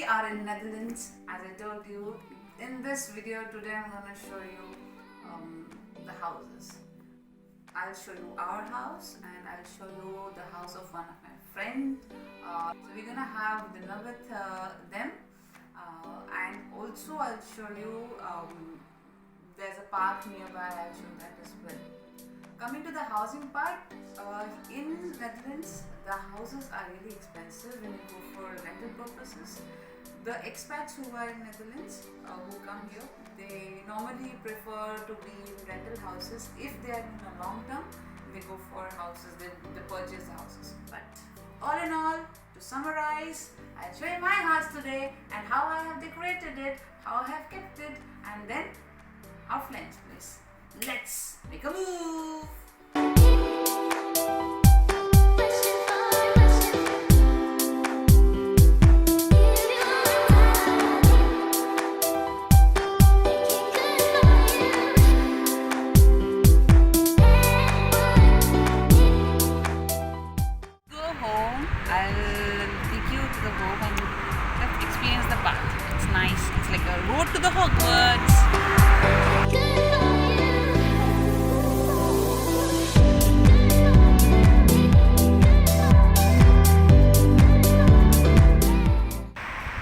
are in Netherlands, as I told you. In this video today I'm going to show you the houses. I'll show you our house and I'll show you the house of one of my friends. So we're going to have dinner with them, and also I'll show you there's a park nearby. I'll show that as well. Coming to the housing part, in Netherlands the houses are really expensive when you go for rental purposes. The expats who are in Netherlands, who come here, they normally prefer to be in rental houses. If they are in a long term, they go for houses, they purchase houses. But all in all, to summarize, I'll show you my house today and how I have decorated it, how I have kept it, and then our friend's place. Let's make a move! It's like a road to the Hogwarts.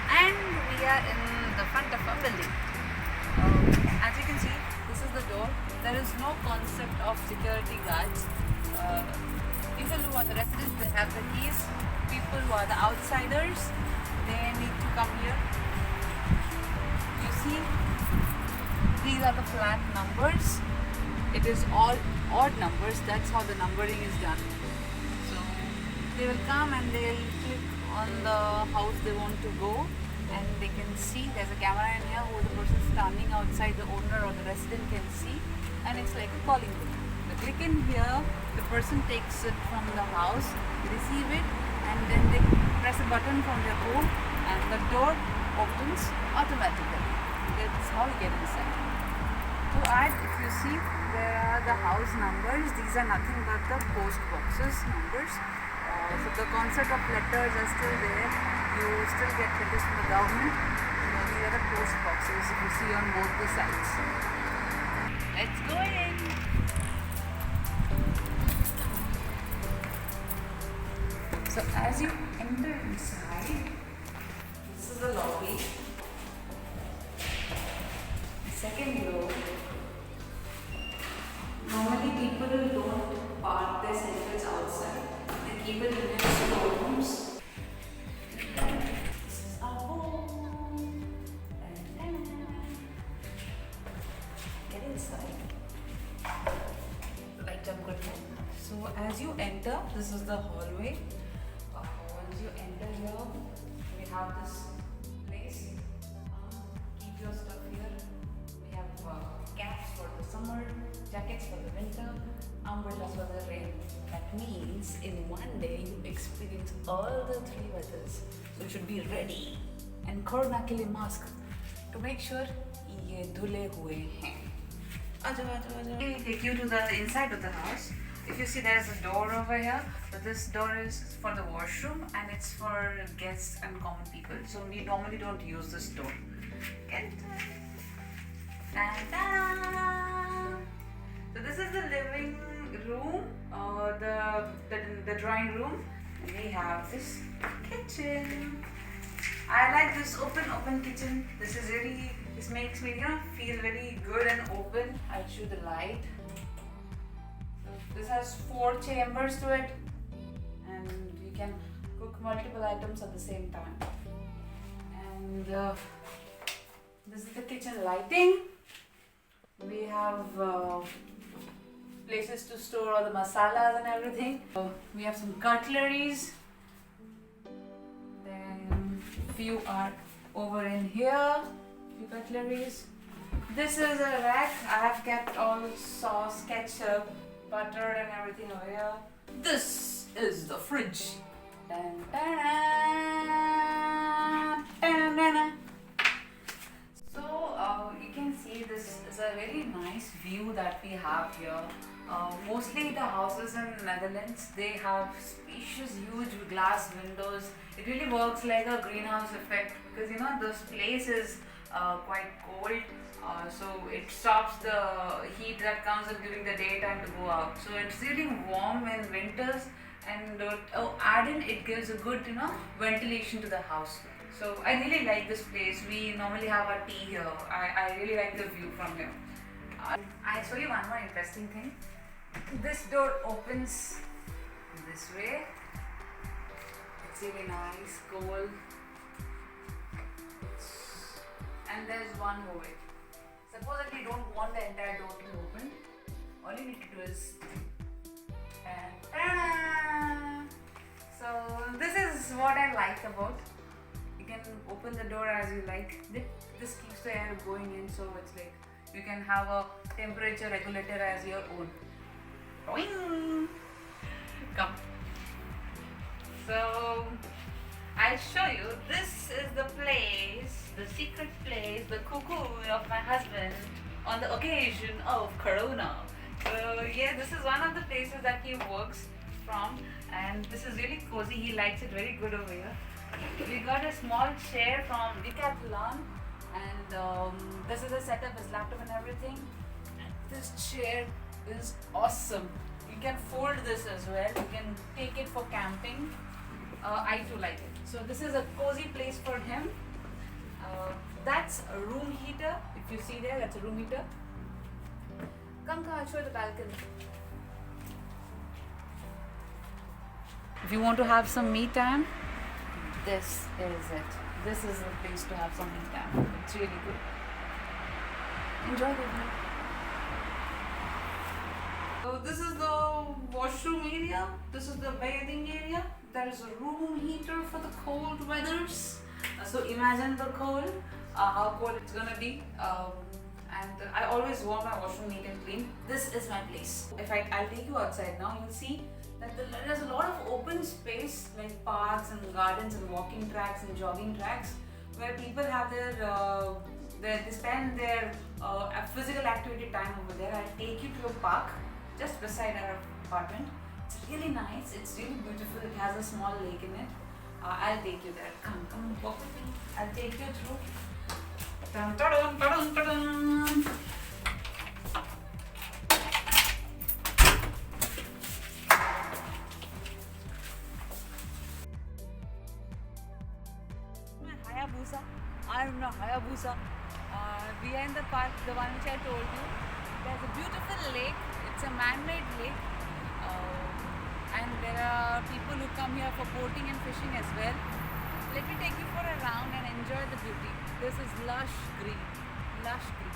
And we are in the front of a building. As you can see, this is the door. There is no concept of security guards. People who are the residents, they have the keys. People who are the outsiders, they need to come here. See, these are the flat numbers. It is all odd numbers. That's how the numbering is done. So they will come and they'll click on the house they want to go, and they can see there's a camera in here who the person standing outside, the owner or the resident can see, and it's like a calling book. They click in here, the person takes it from the house, receive it, and then they press a button from their phone and the door opens automatically. That's how we get inside. To add, if you see, there are the house numbers. These are nothing but the post boxes numbers. So the concept of letters are still there. You still get letters from the government. These are the post boxes if you see on both the sides. Let's go in. So as you enter inside, this is the lobby. Second row. Normally people don't park their cycles outside. They keep it in their storerooms. This is our home. Get inside. Right up good. So as you enter, this is the hallway. Once you enter here, we have this place. Keep your stuff here. Caps for the summer, jackets for the winter, umbrellas for the rain. That means in one day you experience all the three weathers. So you should be ready. And corona ke liye mask to make sure ye dhule hue hain. I'll take you to the inside of the house. If you see, there is a door over here. So this door is for the washroom and it's for guests and common people. So we normally don't use this door. Get it? So this is the living room, the drawing room, and we have this kitchen. I like this open kitchen. This makes me feel very good and open. I'll show the light. So this has 4 chambers to it, and you can cook multiple items at the same time. And this is the kitchen lighting. We have places to store all the masalas and everything. We have some cutleries. Then few are over in here. Few cutleries. This is a rack. I have kept all sauce, ketchup, butter and everything over here. This is the fridge. Dun, dun, dun, dun, dun, dun. So you can see this is a very nice view that we have here. Mostly the houses in Netherlands, they have spacious, huge glass windows. It really works like a greenhouse effect because this place is quite cold. So it stops the heat that comes in during the daytime to go out. So it's really warm in winters, and add in it gives a good ventilation to the house. So I really like this place. We normally have our tea here. I really like the view from here. I'll show you one more interesting thing. This door opens this way. It's really nice, cold. And there's one more way. Suppose if you don't want the entire door to open, all you need to do is so this is what I like about. You can open the door as you like. This keeps the air going in, so it's like you can have a temperature regulator as your own. Come. So I'll show you. This is the place, the secret place, the cocoon of my husband on the occasion of Corona. So yeah, this is one of the places that he works from, and this is really cozy. He likes it very good over here. We got a small chair from Decathlon, and this is the setup, his laptop and everything. And this chair is awesome. You can fold this as well. You can take it for camping. I too like it. So this is a cozy place for him. That's a room heater. If you see there, that's a room heater. Come, I'll show you the balcony. If you want to have some me time, this is it. This is the place to have some me time. It's really good. Enjoy the view. So this is the washroom area. This is the bathing area. There is a room heater for the cold weathers. So imagine the cold, how cold it's gonna be. And I always want my washroom neat and clean. This is my place. I'll take you outside now, you'll see that there's a lot of open space like parks and gardens and walking tracks and jogging tracks where people have they spend their physical activity time over there. I'll take you to a park just beside our apartment. It's really nice. It's really beautiful. It has a small lake in it. I'll take you there. Come, walk with me. I'll take you through. Dun, dun, dun, dun, dun. Hayabusa. I'm not Hayabusa. We are in the park, the one which I told you. There's a beautiful lake. It's a man-made lake. And there are people who come here for boating and fishing as well. Let me take you for a round and enjoy the beauty. This is lush green. Lush green.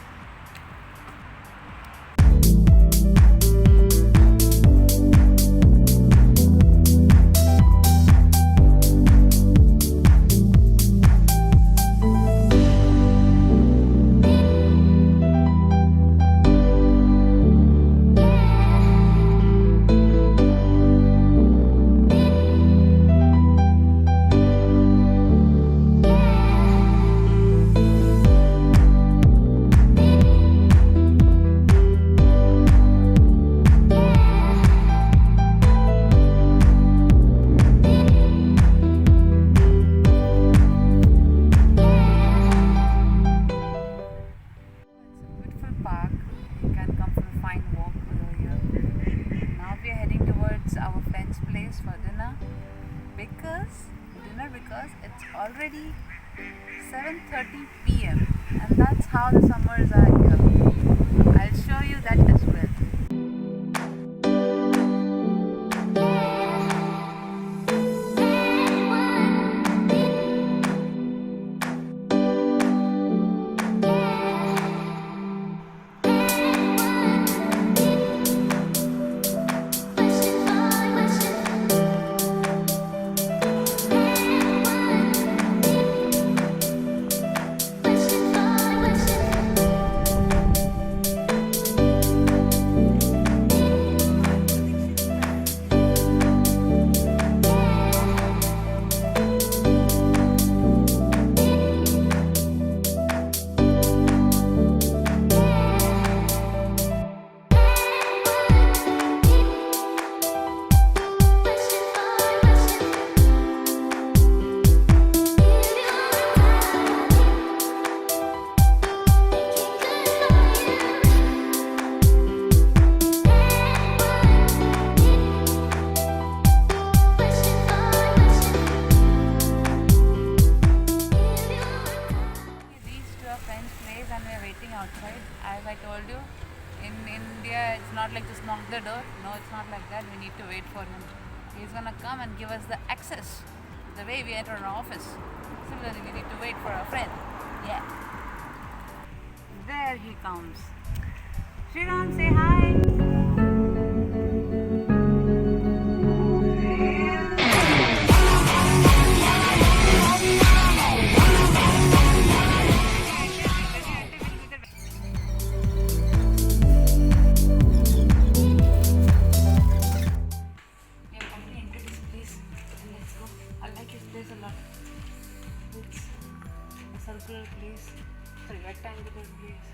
Because it's already 7:30 p.m. and that's how the summers are here. I'll show you that as well. outside. As I told you, in India, it's not like just knock the door. No, it's not like that. We need to wait for him. He's gonna come and give us the access. The way we enter an office. Similarly, we need to wait for our friend. Yeah. There he comes. Shriram, say hi. Circular place, sorry, rectangular place.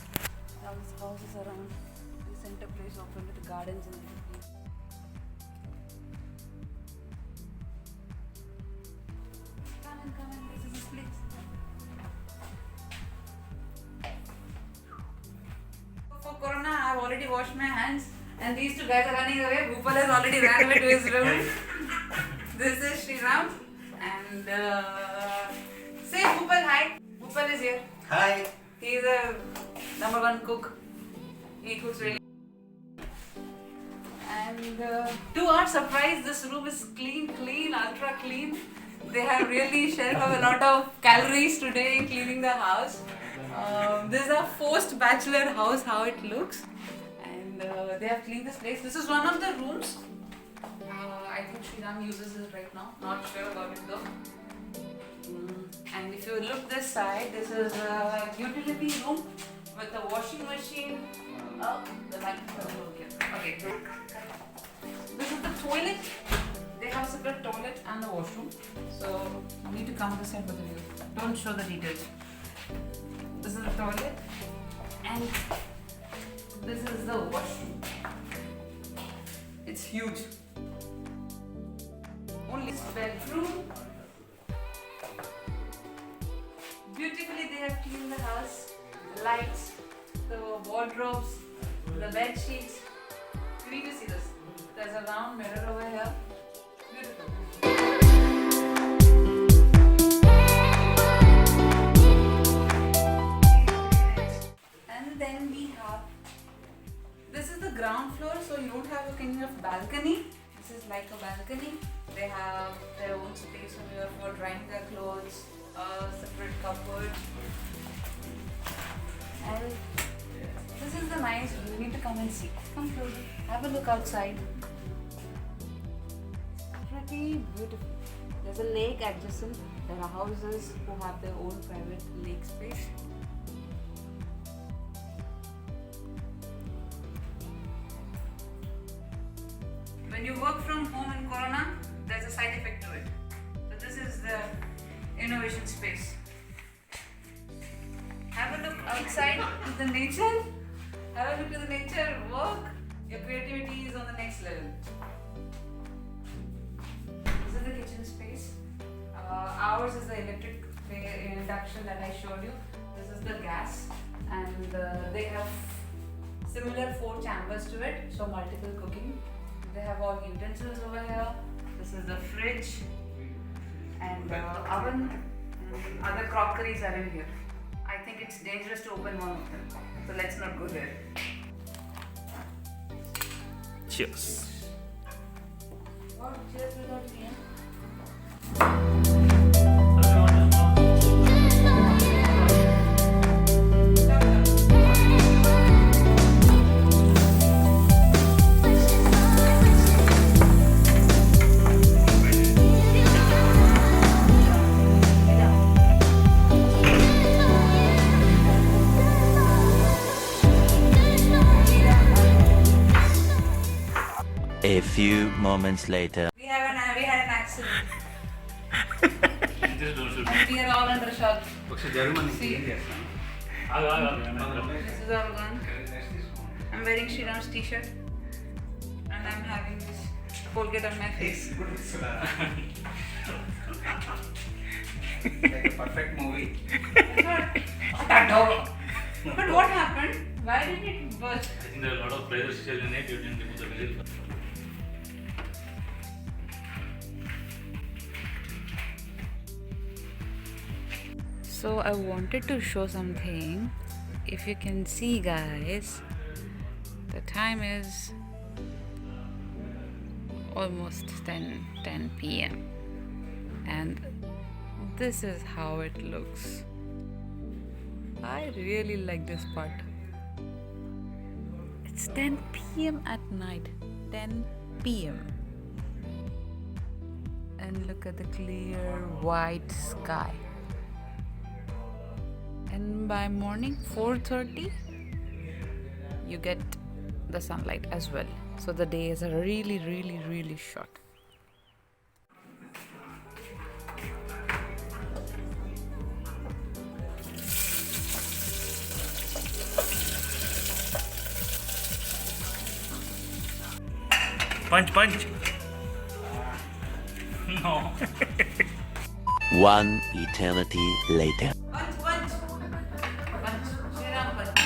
All these houses around the center place open with gardens and everything. Come in, this is this place. For Corona, I've already washed my hands, and these two guys are running away. Bhupal has already ran away to his room. This is Shriram, and say Bhupal hi. Bhupal is here. Hi. He is a #1 cook. He cooks really. And to our surprise, this room is clean, ultra clean. They have really shelved a lot of calories today in cleaning the house. This is a forced bachelor house, how it looks. And they have cleaned this place. This is one of the rooms. I think Shriram uses it right now. Not sure about it though. And if you look this side, this is a utility room with a washing machine. Oh, the microphone over here. Okay. This is the toilet. They have a separate toilet and a washroom. So you need to come this side with the view. Don't show the details. This is the toilet, and this is the washroom. It's huge. Only this bedroom. Beautifully they have cleaned the house, the lights, the wardrobes, the bed sheets. You need to see this. There's a round mirror over here. Beautiful. And then we have, this is the ground floor, so you don't have a kind of balcony. This is like a balcony. They have their own space over here for drying their clothes. Separate cupboard, and this is the nice view. You need to come and see. Come closer. Have a look outside. Pretty beautiful. There's a lake adjacent. There are houses who have their own private lake space. When you work from home in Corona, there's a side effect to it. So this is the innovation space. Have a look outside to the nature. Have a look to the nature. Work. Your creativity is on the next level. This is the kitchen space. Ours is the electric induction that I showed you. This is the gas, and they have similar 4 chambers to it, so multiple cooking. They have all utensils over here. This is the fridge. And oven and other crockeries are in here. I think it's dangerous to open one of them, so let's not go there. Cheers. What? Cheers without me? A few moments later. We had an accident. And we are all under shock. See, this is all gone. I'm wearing Shriram's t-shirt, and I'm having this Colgate on my face. Like a perfect movie. But what happened? Why did it burst? I think there are a lot of pressure still in it. You didn't remove the vessel. So I wanted to show something. if you can see, guys, the time is almost 10 p.m. and this is how it looks. I really like this part. It's 10 p.m. at night. 10 p.m. And look at the clear white sky. And by morning 4:30 you get the sunlight as well. So the days are really short. Punch, punch. No. One eternity later. Punch. Shriram punch.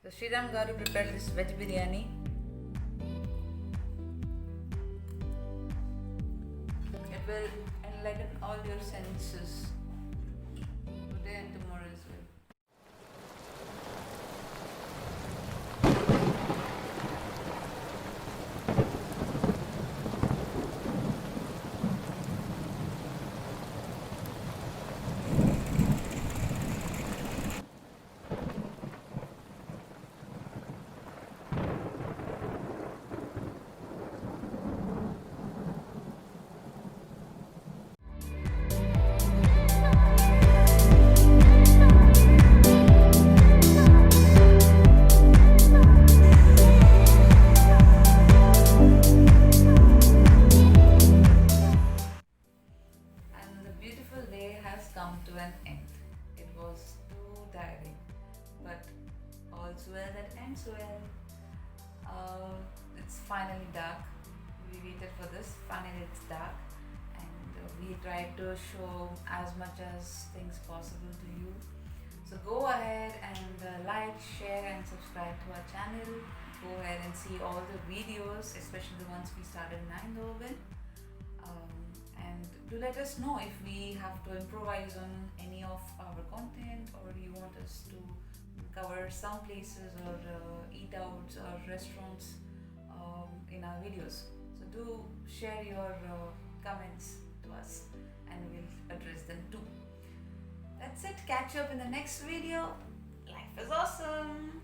So Sriram Garu prepared this veg biryani. It will enlighten all your senses today and tomorrow as well. And the beautiful day has come to an end. It was too tiring, but all's well that ends well. It's finally dark. We waited for this. Finally, it's dark, and we tried to show as much as things possible to you. So go ahead and like, share, and subscribe to our channel. Go ahead and see all the videos, especially the ones we started in Eindhoven. And do let us know if we have to improvise on any of our content, or you want us to cover some places or eat outs or restaurants in our videos. So do share your comments to us and we'll address them too. That's it. Catch you up in the next video. Life is awesome.